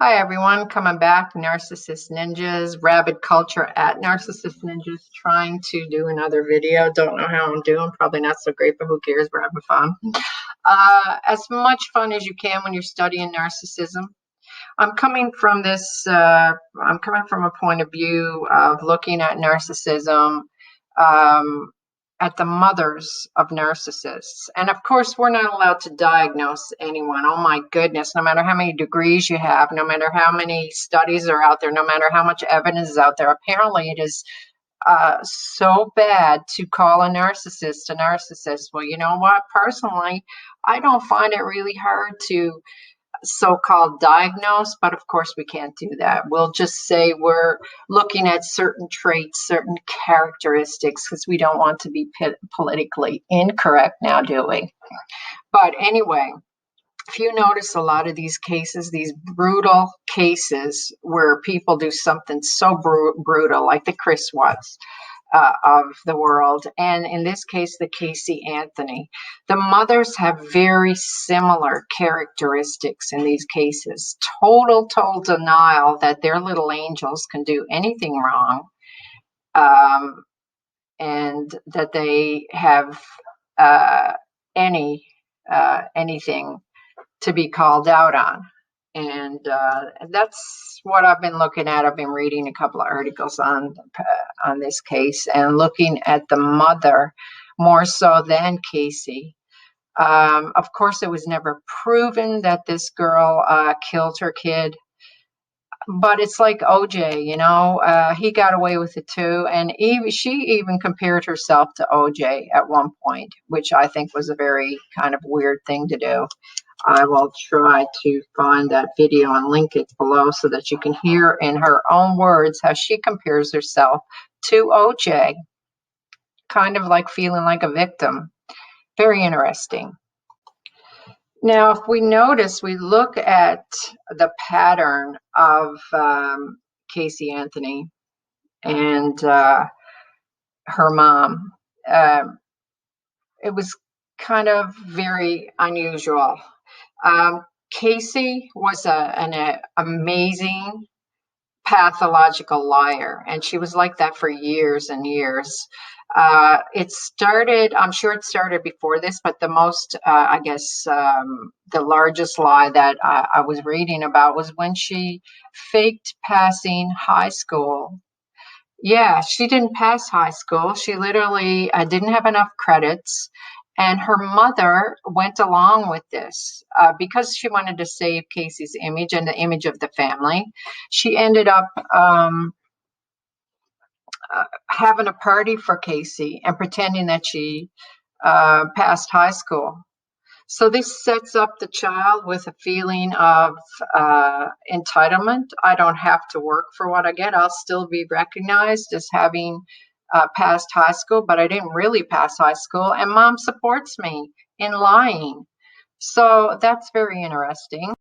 Hi everyone, coming back, Narcissist Ninjas, Rabid Culture at Narcissist Ninjas, trying to do another video. Don't know how I'm doing, probably not so great, but who cares, we're having fun. As much fun as you can when you're studying narcissism. I'm coming from a point of view of looking at narcissism, at the mothers of narcissists. And of course, we're not allowed to diagnose anyone. Oh my goodness, no matter how many degrees you have, no matter how many studies are out there, no matter how much evidence is out there, apparently it is so bad to call a narcissist a narcissist. Well, you know what? Personally, I don't find it really hard to so-called diagnose, but of course we can't do that. We'll just say we're looking at certain traits, certain characteristics, because we don't want to be politically incorrect now, do we? But anyway, if you notice a lot of these cases, these brutal cases where people do something so brutal, like the Chris Watts of the world, and in this case, the Casey Anthony, the mothers have very similar characteristics in these cases. Total denial that their little angels can do anything wrong, and that they have anything to be called out on. And that's what I've been looking at. I've been reading a couple of articles on this case and looking at the mother more so than Casey. Of course, it was never proven that this girl killed her kid. But it's like OJ, you know, he got away with it too. And she even compared herself to OJ at one point, which I think was a very kind of weird thing to do. I will try to find that video and link it below so that you can hear in her own words how she compares herself to OJ, kind of like feeling like a victim. Very interesting. Now, if we notice, we look at the pattern of Casey Anthony and her mom. It was kind of very unusual. Casey was an amazing pathological liar, and she was like that for years and years. It started, I'm sure it started before this, but the most, the largest lie that I was reading about was when she faked passing high school. Yeah, she didn't pass high school. She literally didn't have enough credits. And her mother went along with this because she wanted to save Casey's image and the image of the family. She ended up having a party for Casey and pretending that she passed high school. So this sets up the child with a feeling of entitlement. I don't have to work for what I get. I'll still be recognized as having passed high school, but I didn't really pass high school, and mom supports me in lying. So that's very interesting.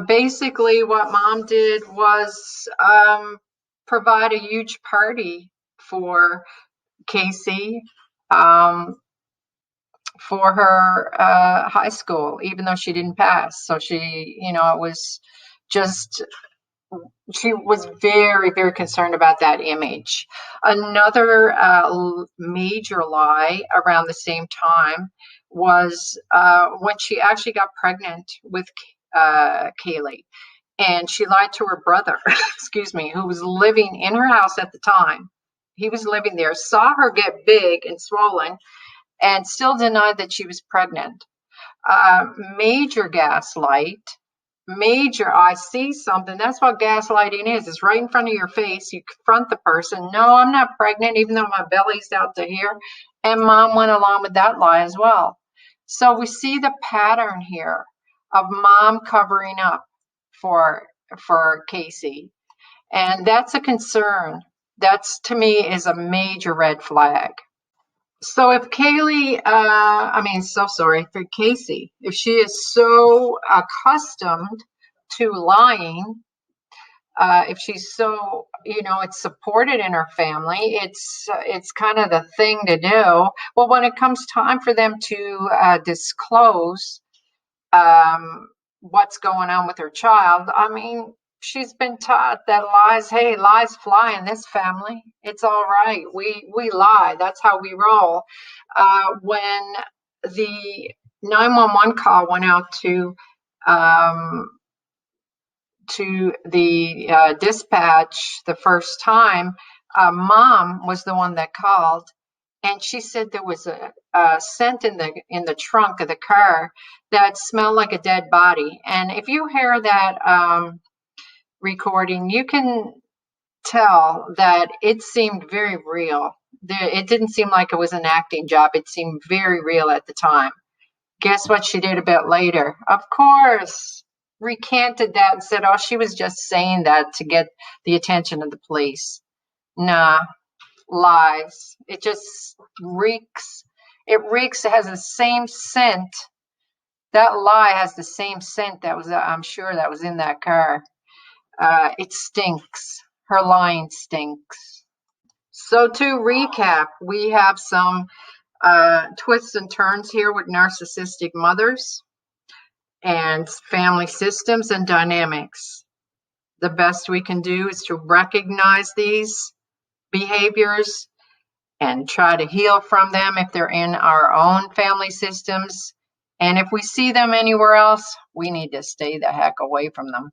Basically, what mom did was provide a huge party for Casey for her high school, even though she didn't pass. So she, you know, it was just, she was very, very concerned about that image. Another major lie around the same time was when she actually got pregnant with Kaylee. And she lied to her brother, excuse me, who was living in her house at the time. He was living there, saw her get big and swollen, and still denied that she was pregnant. Major gaslight. Major, I see something. That's what gaslighting is. It's right in front of your face. You confront the person. No, I'm not pregnant, even though my belly's out to here. And mom went along with that lie as well. So we see the pattern here of mom covering up for Casey. And that's a concern. That's, to me, is a major red flag. So if Kaylee, for Casey, if she is so accustomed to lying, if she's so, it's supported in her family, it's kind of the thing to do. Well, when it comes time for them to disclose what's going on with her child, I mean, she's been taught that lies fly in this family. It's all right. We lie. That's how we roll. When the 911 call went out to the dispatch the first time, mom was the one that called, and she said there was a scent in the trunk of the car that smelled like a dead body. And if you hear that recording, you can tell that it seemed very real. It didn't seem like it was an acting job. It seemed very real at the time. Guess what she did a bit later? Of course, recanted that and said, oh, she was just saying that to get the attention of the police. Nah, lies. It just reeks. It reeks. It has the same scent. That lie has the same scent that was, I'm sure, that was in that car. It stinks. Her lying stinks. So to recap, we have some twists and turns here with narcissistic mothers and family systems and dynamics. The best we can do is to recognize these behaviors and try to heal from them if they're in our own family systems. And if we see them anywhere else, we need to stay the heck away from them.